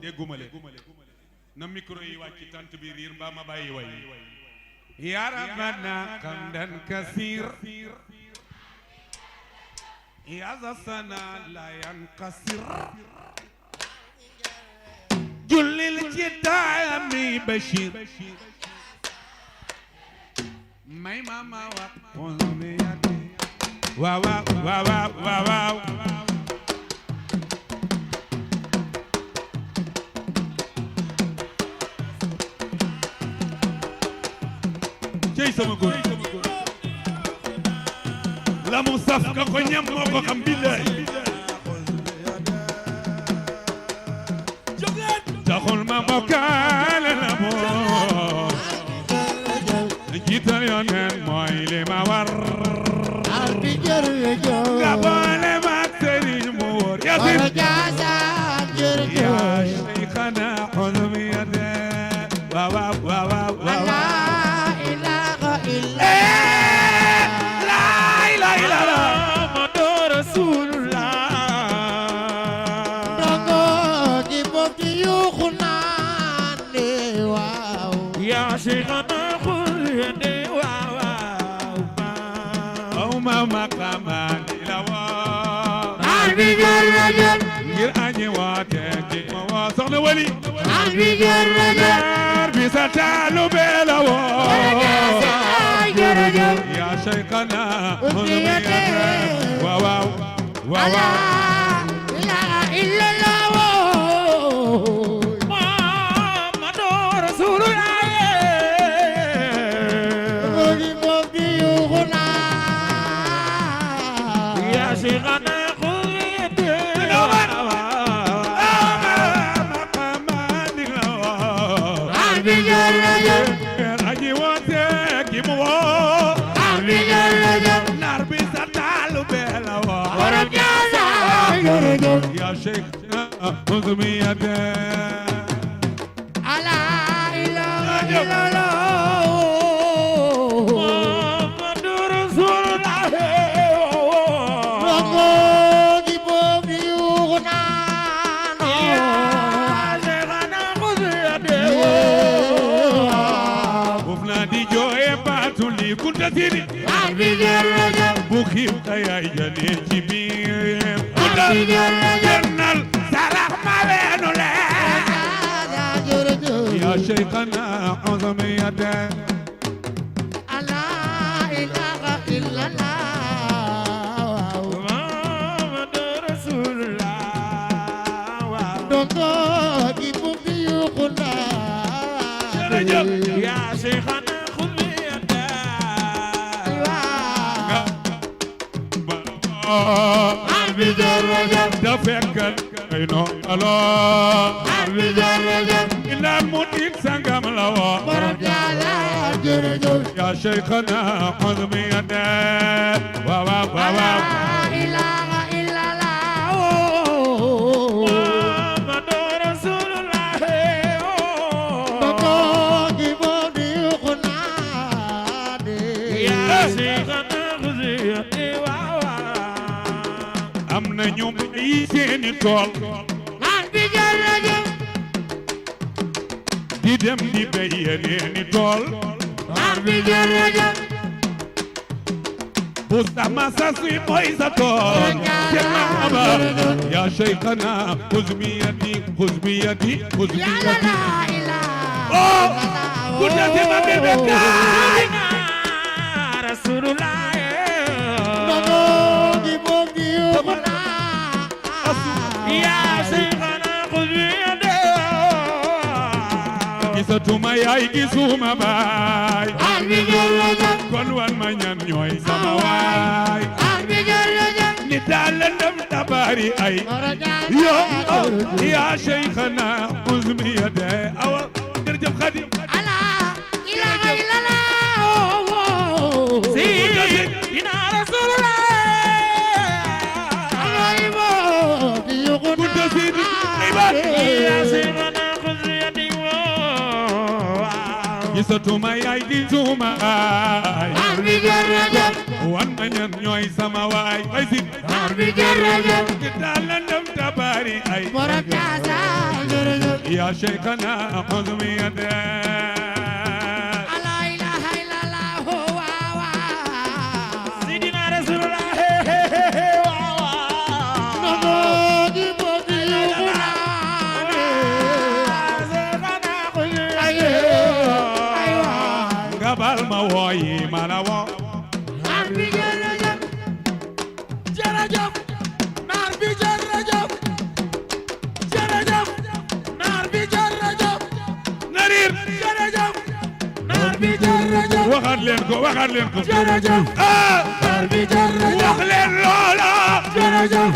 dégguma leen na micro yi wàcc tant bi riir mbaa ma bàyyi way ya rabbana hamdan kasir ya zasana la yankasir jullil ci taami bashir may mama wax waaw waaw waaw waaw cey sama góor la mu saf ka ko ñam moo ko xam billaay taxul ma bokkaale la moo jiital yooneen mooy li ma war nga boole ma sëriñ mu wóor yasin yaa shaykhana xudumiyate waaw waaw waaw waaw ngir añi waate ci ma waa soxna wali bi sa taalu beela woo ya shaykhana waaw waaw waaw يا شيخ أغمية لا إله إلا الله محمد رسول الله رقود بوبيوغنا يا شيخنا خذ يدي وفنا دي جوي باتولي كنت تيري بوخيم تايا جاني جبير جنال سرح ما بينو يا شيخنا عظمية لا إله إلا الله محمد رسول الله دكتور بوبيوغنا يا شيخنا خذ بيدي دفكر اينو الله إلا المدين سنقم لوا يا شيخنا خذ بيدي واو واو واو لا إله إلا الله محمد رسول الله يا شيخنا خذ بيدي amna ñoom yi seeni tool naan bi jërëjëf di dem di béy yeneeni tool naan bi jërëjëf bu sama sasuy mooy sa tool jëma aba ya shaykhana xuzmiyati xuzmiyati xuzmiyati oh ku dati ma bébé kaay rasulullah يا شيخنا خذ بيدي gisatuma yaay gisuma baay bi jërëjëf kon wan ma ñan ñooy sama waay ni daal la ndam tabari ay yo ya shaykhana xuzmiyati awa jërëjëf Xadi ala ilaha illallah sayyidina rasulullah gisatuma yaay gisuma ay bi jërëjëf wan ma ñan ñooy sama waay ay si bi jërëjëf ni daal la ndam tabari ay borom jaasa يا شيخنا خذ بيدك لا إله إلا الله سيدنا رسول الله نمودي بودي قبل ما وي ما لو jërëjëf naar bi jërëjëf jërëjëf naar bi jërëjëf narir jërëjëf naar bi jërëjëf waxaat leen ko jërëjëf naar bi jërëjëf wax leen loola jërëjëf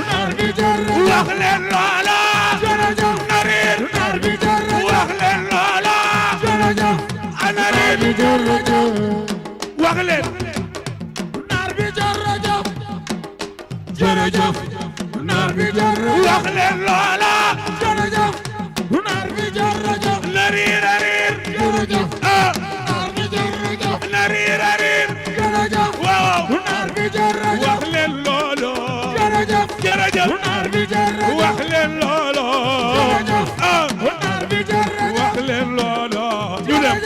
naar bi jërëjëf wax leen loola jërëjëf narir naar bi jërëjëf wax leen loola jërëjëf narir wax leen naar bi jërëjëf jërëjëf naar bi jërëjëf wax leen loola jërëjëf naar bi jërëjëf narir narir jërëjëf naar bi jërëjëf narir narir jërëjëf waaw naar bi jërëjëf wax leen loolo jërëjëf jërëjëf naar bi jërëjëf wax leen loolo jërëjëf naar bi jërëjëf wax leen loolo ñu dem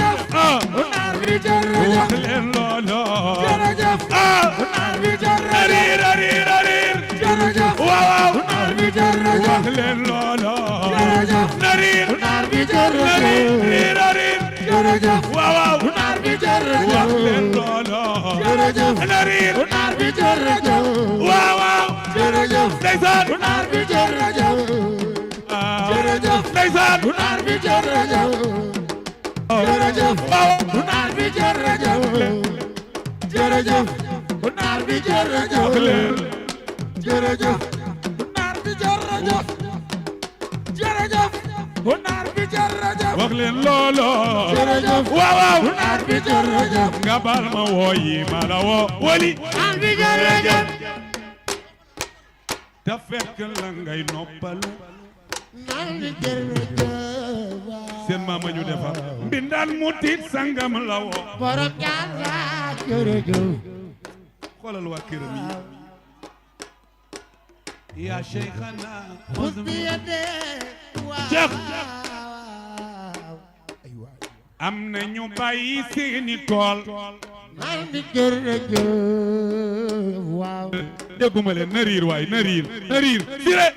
naar bi jërëjëf wax leen loolo jërëjëf naar bi jërëjëf narir narir narir jërëjëf waaw naar bi jërëjëf wax leen loolo jërëjëf narir naar bi jërëjëf narir narir jërëjëf waaw naar bi jërëjëf wax leen loolo jërëjëf narir naar bi jërëjëf waaw jërëjëf ndeysaan naar bi jërëjëf jërëjëf ndeysaan naar bi jërëjëf jërëjëf naar bi jërëjëf jërëjëf naar bi jërëjëf jërëjëf naar bi jërëjëf jërëjëf naar bi jërëjëf wax leen loolo jërëjëf waaw naar bi jërëjëf nga baal ma wooyi ma la woo wali naar bi jërëjëf te fekk la ngay noppalu naar bi jërëjëf seen maama ñu defar mbindaan mu tiit sangam la woo borom ñaar jërëjëf xoolal waa këram yi yaa cheikhana xus bi yedde Cheikh am na ñu bàyyi seeni tool naar bi jërëjëf waaw dégguma leen na riir waay na riir sire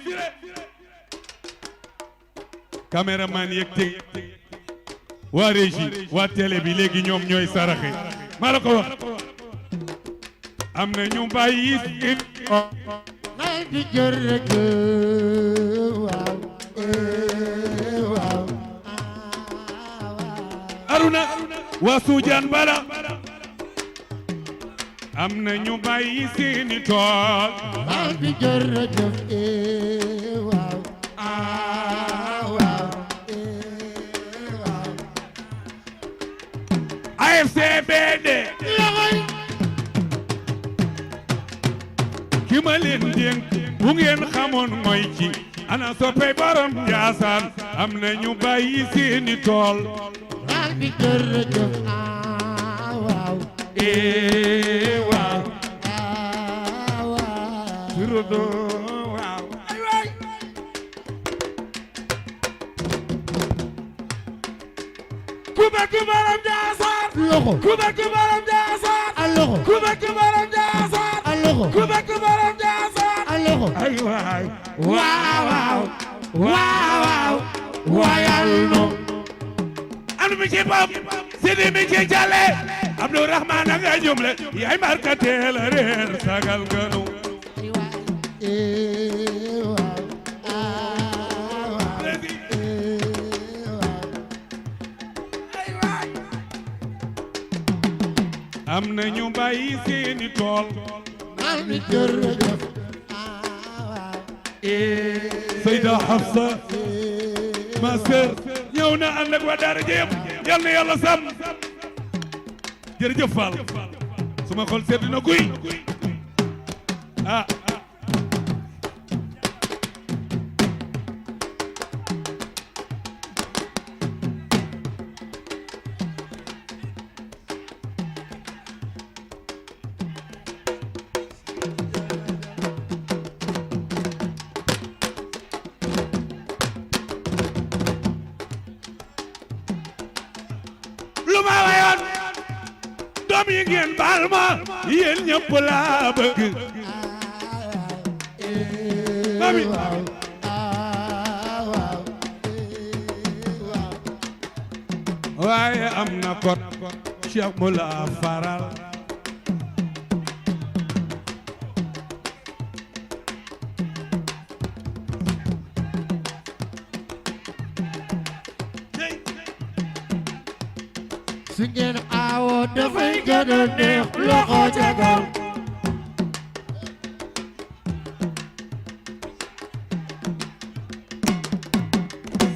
caméraman yeeg teg waa régie waa télé bi léegi ñoom ñooy saraxe maa la ko wax am na ñu bàyyi seeni tool naar bi jërëjëf waaw waaw Aruna waa Suujaan bala am na ñu bàyyi seeni tool naar bi jërëjëf waaw waaw AFCBD ki ma leen dénk bu ngeen xamoon mooy ci ana soppey borom Njaasaan am na ñu bàyyi seeni tool naar bi jërëjëf waaw waaw waaw turudo waaw ay waay ku bëgg borom Njaasaan loxo ku bëgg borom Njaasaan a loxo ku bëgg borom Njaasaan a loxo ku bëgg borom Njaasaan a loxo ay waay waaw waaw waayal no anu mi ci bam sidi mi ci jale Abdourahman nga jumle yaay marka teel a reer sagal ganu am na ñu bàyyi seeni tool naar bi jërëjëf Seyda Hafsa ma sœur ñëw na ànd ak waa daara ji yëpp yal na yàlla sàmm jërëjëf Fall suma xol sedd na guy ah mami ngeen baal ma yéen ñëpp laa bëgg mami waaye am na kot Cheikh mu la faral su ngeen aawoo dafay gën a neex loxo ca kaw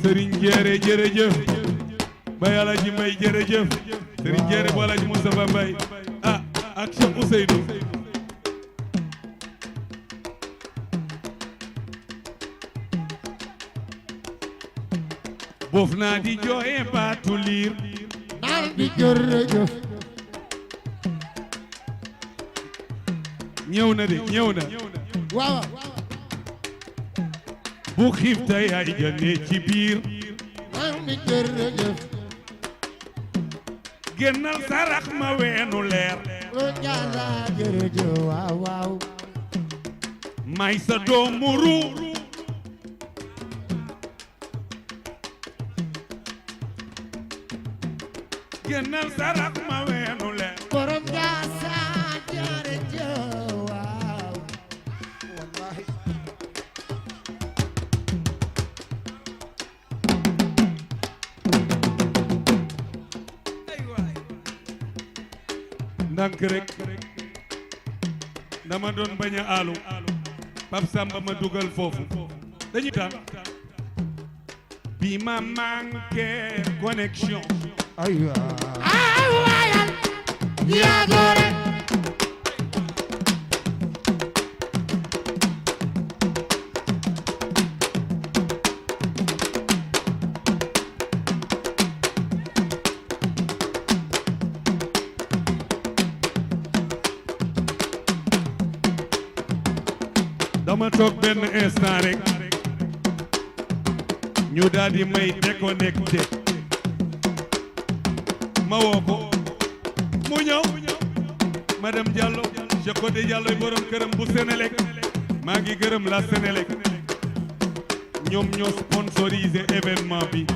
Serigne Jeere jërëjëf ba yàlla ji may jërëjëf Serigne Jeere ba yàlla ji Moustapha Mbaye ah ak Cheikh Ousseynou boof naa di jooye baatu liir naan di jërëjëf ñëw na de ñëw na waaw bu xiif tey ay jëne ci biir naan di jërëjëf génnal sarax ma weenu leer loo jaara jërëjëf waaw waaw may sa doomu ruu génnal sarax ma weenu leer borom jaasa jërëjëf waaw wallahi ndànk rek dama doon bañ a aalu Pape Samba ma dugal foofu dañuy taan bi ma manqué connexion aywa ay waayal yaa gore dama toog benn instant rek ñu daal di may déconnecté ma woo ko mu ñëw madame Diallo Cheikh Codé Diallo yi borom këram bu Sénélec maa ngi gërëm la Sénélec ñoom ñoo sponsorisé événement bi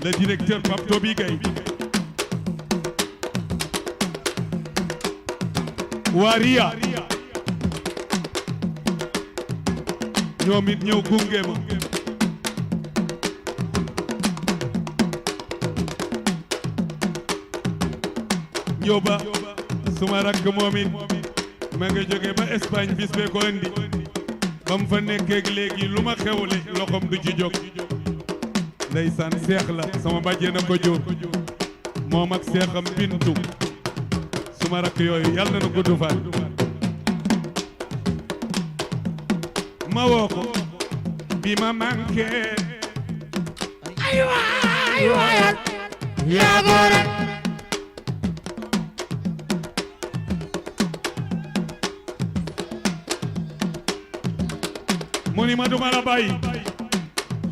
le directeur Pape Toby Gaye waa Ria ñoom it ñëw gunge ma ñëw ba suma rakk moom it ma nga jóge ba Espagne bis bee ko indi ba mu fa nekkeeg léegi lu ma xewle loxom du ci jóg ndeysaan seex la sama bàjjee na ko jóor moom ak seexam bintu suma rakk yooyu yàlla na gudd fan ma woo ko bi ma manqué ay waayal yaa gore mu ni ma duma la bàyyi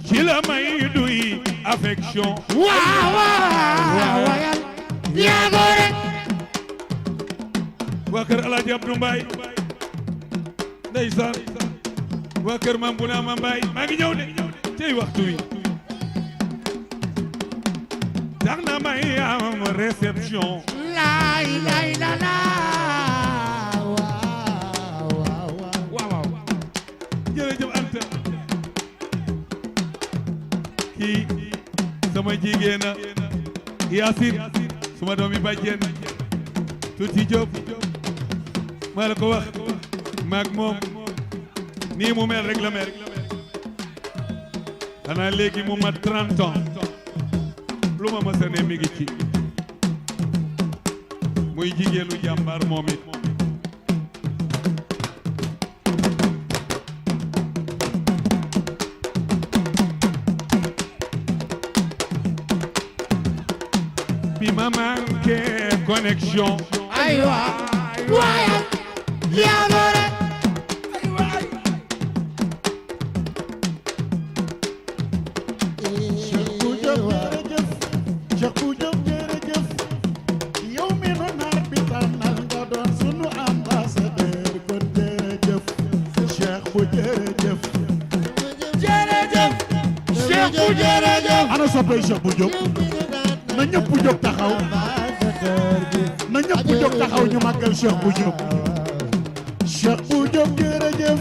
ci la may duy affection waayal yaa gore waa kër Alaaji Abdou Mbaye ndeysaan waa kër Mam Buna Ma Mbaye maa ngi ñëw de tey waxtu wi tax na may am réception laay laay la la waaw jërëjëf Anta kii sama jigéena Yacine suma doomi bàjjen Tuuti Diop maa la ko wax maag moom nii mu mel rek la mel xanaa léegi mu mat 30 ans lu ma mës a ne mi ngi ci muy jigéenu jàmbaar moom it bi ma manqué connexion ay waayal yaa gore jërëjëf jërëjëf Cheikh bu jërëjëf ana soppay Cheikh bu jóg na ñëpp jóg taxaw na ñëpp jóg taxaw ñu màggal Cheikh bu jóg Cheikh bu jóg jërëjëf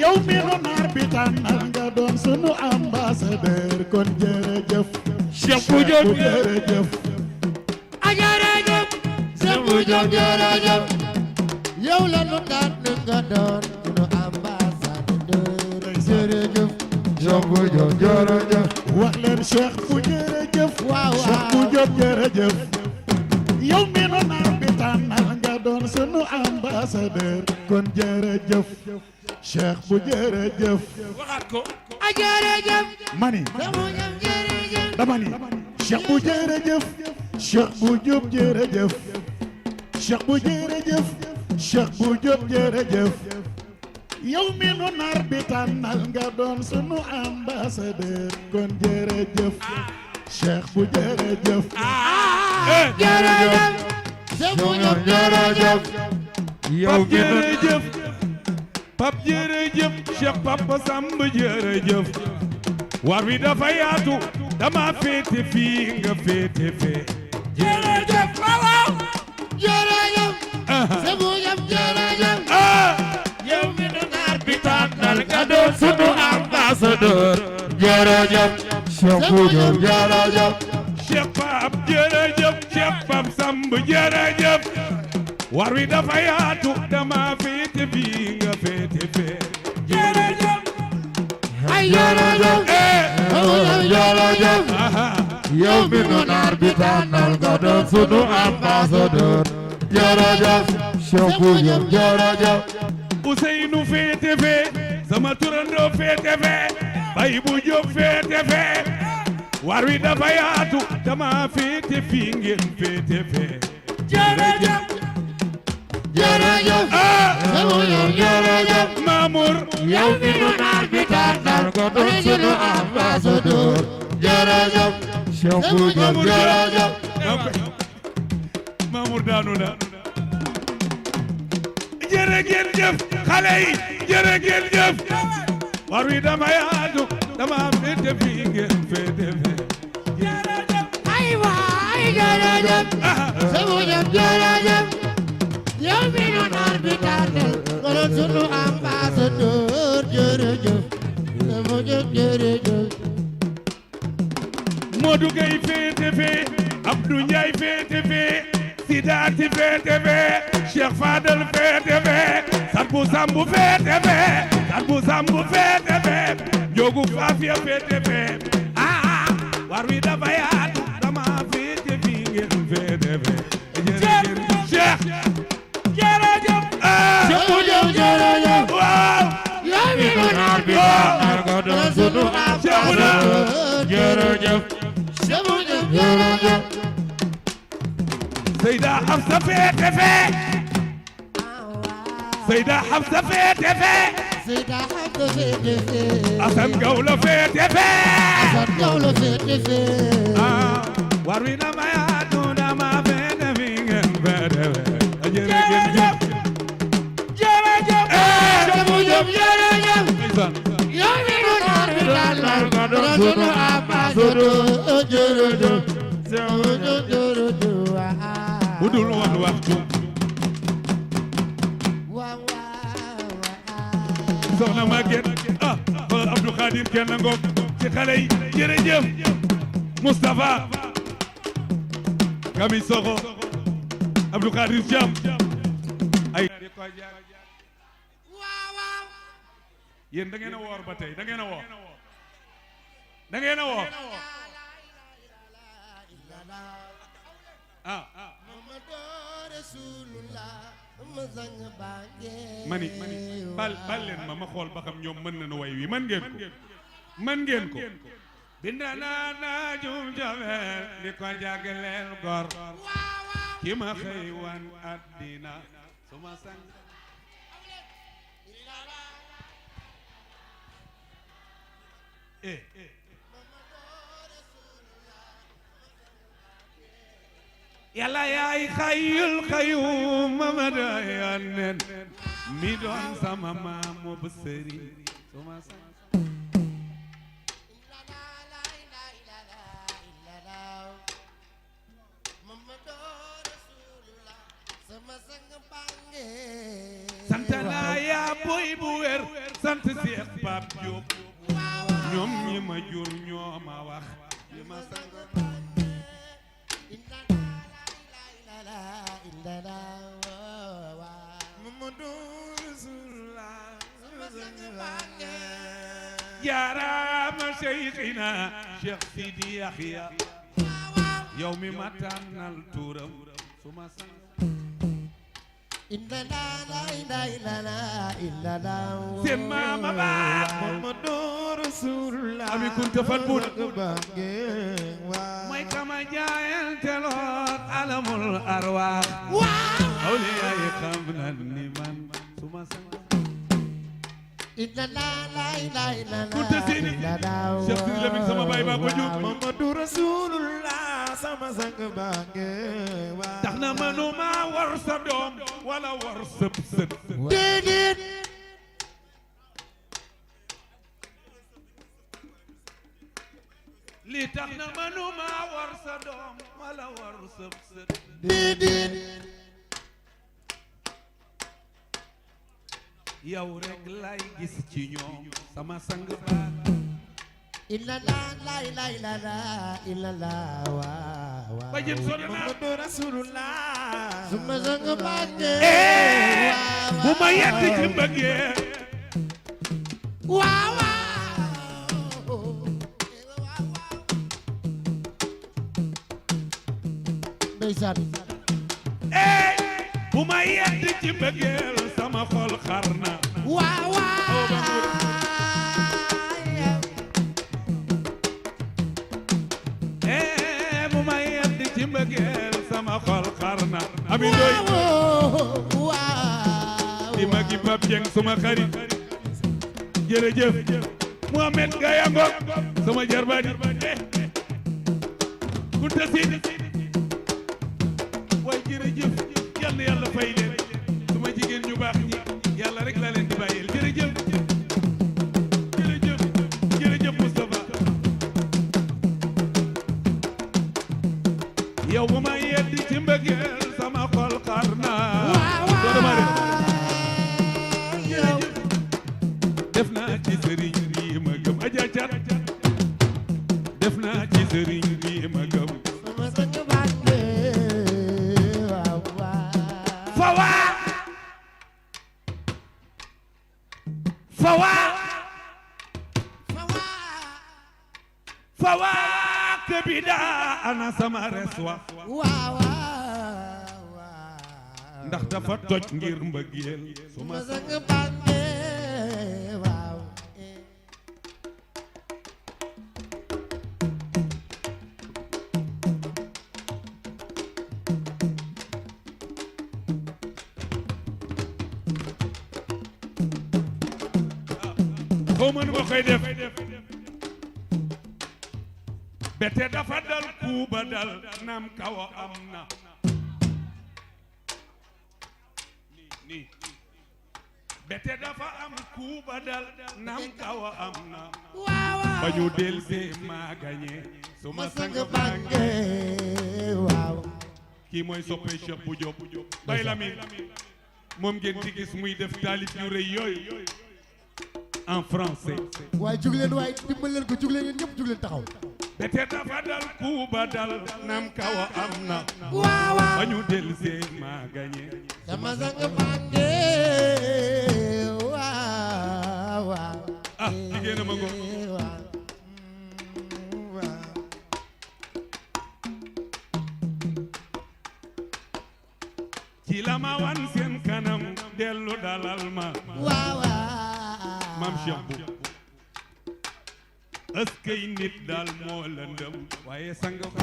yow mi nu naar bi tànnal nga doon sunu ambassadeur kon jërëjëf Cheikh bu jóg jërëjëf jërëjëf Cheikh bu jóg jërëjëf yow la nu tànn nga doon sunu ambassadeur jërëjëf Cheikh bu jóg jërëjëf wax leen Cheikh bu jërëjëf waaw Cheikh bu jóg jërëjëf yow mi nu naar bi tànnal nga doon sunu ambassadeur kon jërëjëf Cheikh bu jërëjëf waxaat ko jërëjëf mani Cheikh bu jóg jërëjëf dama ni Cheikh bu jërëjëf Cheikh bu jóg jërëjëf Cheikh bu jërëjëf Cheikh bu jóg jërëjëf yow mi nu naar bi tànnal nga doon sunu ambassadeur kon jërëjëf Cheikh bu jërëjëf jërëjëf Cheikh bu jóg jërëjëf yow jërëjëf Pap jërëjëf Cheikh Papa Samb jërëjëf war wi dafa yaatu dama féete fii nga féete fee jërëjëf waaw jërëjëf Cheikh bu jóg jërëjëf yow mi nu naar bi tànnal nga doon sunu ambassadeur jërëjëf Cheikh bu jóg jërëjëf Cheikh Pap jërëjëf Cheikh Pap Samb jërëjëf war wi dafa yaatu dama féete fii nga féete fee jërëjëf ay jërëjëf jërëjëf yow mi nu naar bi tànnal nga doon sunu ambassadeur jërëjëf Cheikh bu jóg jërëjëf Ousseynou féete fee sama turandoo féete fee Baye bu Jóob féete fee war wi dafa yaatu dama féete fii ngeen féete fee jërëjëf jërëjëf Cheikh bu jóg jërëjëf Mamour yow mi nu naar bi tànnal nga doon sunu ambassadeur jërëjëf Cheikh bu jóg jërëjëf Mamour daanu na jërë ngeen jëf xale yi jërë ngeen jëf war wi dama yaatu dama féete fii ngeen féete fee jërëjëf ay waay jërëjëf Cheikh bu jóg jërëjëf yow mi nu naar bi tànnal nga doon sunu ambassadeur jërëjëf Cheikh bu jóg jërëjëf Modou Gueye féete fee Abdou Ndiaye féete fee Sidaati féete fee Cheikh Fadel féete fee Sadbou Samb féete fee Sadbou Samb féete fee Njogu Fafia féete fee war wi dafa yaatu dama féete fii ngeen féete fee jërëjëf Cheikh jërëjëf Cheikh bu jóg jërëjëf waaw yow mi nu naar bi tànnal nga doon sunu ambassadeur jërëjëf Cheikh bu jóg jërëjëf Seyda Hafsa féete fee Seyda Hafsa féete fee Seyda Hafsa féete fee Assane Gawlo féete fee Assane Gawlo féete fee war wi dama yaatu dama féete fii ngeen féete fee jërëjëf jërëjëf Cheikh bu jóg jërëjëf yow mi nu naar bi tànnal nga doon sunu ambassadeur jërëjëf Cheikh bu jóg jërëjëf bu dul woon waxtu soxna Maguette xoolal Abdou Khadir kenn ngoog ci xale yi jërëjëf Moustapha Kami Sokho Abdou Khadir Thiam ay yéen da ngeen a woor ba tey da ngeen a woor da ngeen a woor mani bal leen ma xool ba xam ñoom mën nañu way wi mën ngeen ko binda naa jum jabel di ko jagleel gor ki ma xëy wan àddina suma sang yàlla yaay xayyul qayyum mamada yannen mi doon sama maam moo ba sëriñ suma sang sant naa yaa boy bu wér sant Seex Paap Jóob ñoom ñi ma jur ñoo ma wax ñi ma sang jaaraama Seyxina Cheikh Sidi Yaxya yow mi ma tànnal turam suma sang seen maama baax Muhammadu Rasulullah ami kunta fat buut mooy kama jaayanteloon alamul arwaax awliya yi xam na ni man suma sang kunta seeni Cheikh Sidi Lamine sama baay baa ko jur Muhammadu Rasulullah sama sang bange tax na manuma war sa doom wala war sëb sët déedéet li tax na manuma war sa doom wala war sëb sët déedéet yow rek lay gis ci ñoom sama sang baa bajin sori na Muhammadu Rasulullah suma sang bange bu ma yedd ci mbëggee waaw ndeysaan bu ma yedd ci mbëggeel sama xol xar na waaw bu ma yedd ci mbëggeel sama xol xar na ami doy di magi Pape Dieng suma xarit jërëjëf Mohamed Gaya Ngok sama jarbaadi kunta siidi waay jërëjëf yal na yàlla fay leen suma jigéen ñu baax ñi yàlla rek laa leen di bàyyil jërëjëf jërëjëf jërëjëf Moustapha yow bu ma yedd ci mbëggeel sama xol xar na def naa ci sëriñ bi ma gëm aja cat def naa ci sëriñ bi ma gëm fawa fawa fawa kebida ana sama reswa ndax dafa toj ngir mbëggeel suma sang xaw ma nu ma koy def bete dafa dal kuuba dal nam kawa am na nii bete dafa am kuuba dal nam kawa am na ba ñu del see maa gañe suma sang bange kii mooy soppe Cheikh bu Diop bay Lamine moom ngeen ci gis muy def taalif yu rëy yooyu en français waaye jug leen waaye dimbal leen ko jug leen yéen ñëpp jug leen taxaw bete dafa dal kuuba dal nam kawa am na ba ñu del see maa gañe sama sang bange ah jigéen a ma ngo ci la ma wan seen kanam dellu dalal ma maam Cheikh bu ëskey nit daal moo lëndëm waaye sang ba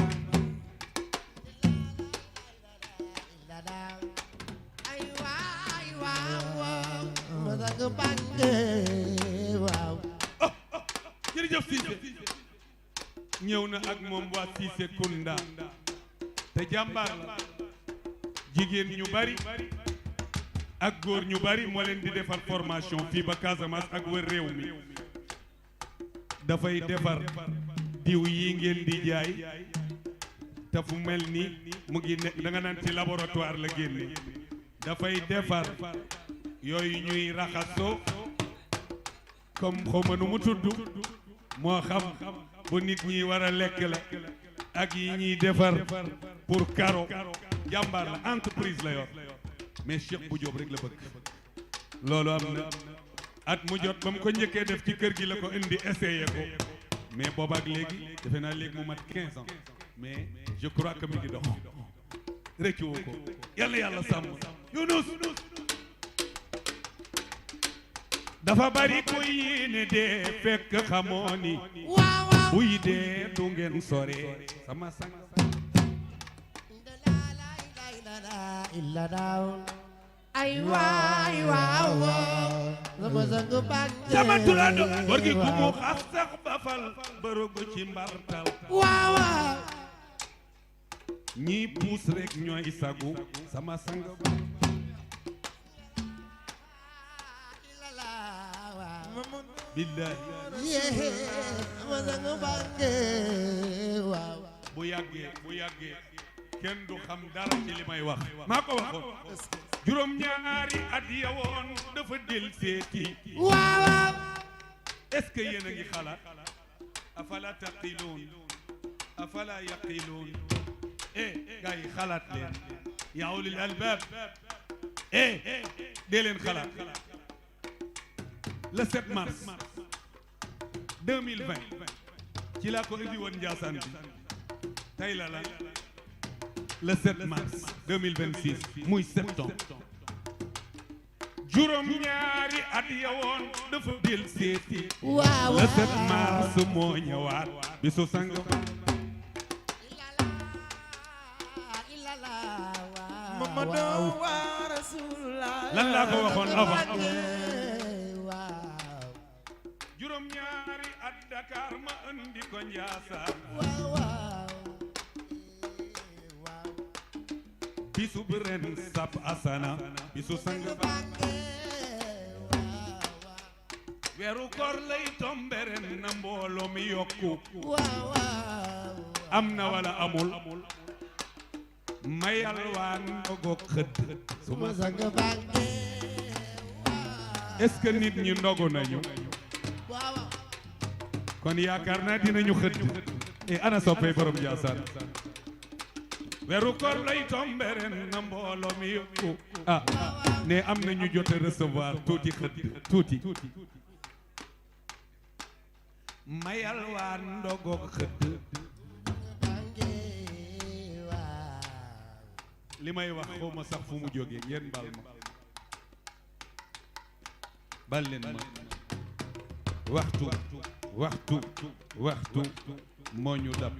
jërëjëf Cissé ñëw na ak moom waa Cissé Kounda te jàmbaar la jigéen ñu bari ak góor ñu bari moo leen di defar formation fii ba Casamance ak wër réew mi dafay defar diw yi ngeen di jaay te fu mel ni mu ngi ne da nga naan ci laboratoire la génne dafay defar yooyu ñuy raxasoo comme xawma nu mu tudd moo xam bu nit ñi war a lekk la ak yi ñuy defar pour karo jàmbaar la entreprise la yor mais Cheikh bu Diop rek la bëgg loolu am na at mu jot ba mu ko njëkkee def ci kër gi la ko indi essayé ko mais boobaak léegi defe naa léegi mu mat 15 ans mais je crois que mi ngi dox rëccu woo ko yàlla yàlla sàmm Yunus dafa bari ko yéene dee fekk xamoo ni buy dee du ngeen sore sama sang illa daaw ay waay waaw sama sang bànk sama turando góor gi ku mu xas sax ba fal bërugu ci mbartal waaw ñi puus rek ñooy sagu sama sang billahi sama sang bànk waaw bu yàggee kenn du xam dara ci li may wax maa ko waxoon juróom ñaari at ya woon dafa del seeti waaw est-ce que yéen a ngi xalaat afala taqiluun afala yaqiluun gaa yi xalaat leen yaa ulil albaab dee leen xalaat le 7 mars 2020 ci laa ko indi woon Njaasaan bi tey la le 7 mars 2026 muy septembre juróom ñaari at ya woon dafa del seeti waaw le 7 mars moo ñëwaat bisu sang Muhammadu wa Rasulullah lan laa ko waxoon avant waaw juróom ñaari at Dakar ma andi ko Njaasaan waaw bisu bi ren sap asana bisu sang weeru koor lay tombe ren na mbooloo mi yokku am na wala amul mayal waa ndogoog xëdd sama sang bànk est-ce que nit ñi ndogu nañu kon yaakaar naa dinañu xëdd e ana soppee borom Njaasaan weeru koor lay tombe ren na mbooloo mi yokku ne am na ñu jot a recevoir tuuti xëdd tuuti mayal waa ndogoog xëdd li may wax xawma sax fu mu jógee ngeen bal leen ma waxtu moo ñu dab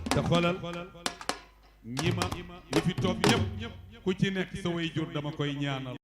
te xoolal ñi fi toog ñëpp ku ci nekk sa way jur dama koy ñaanal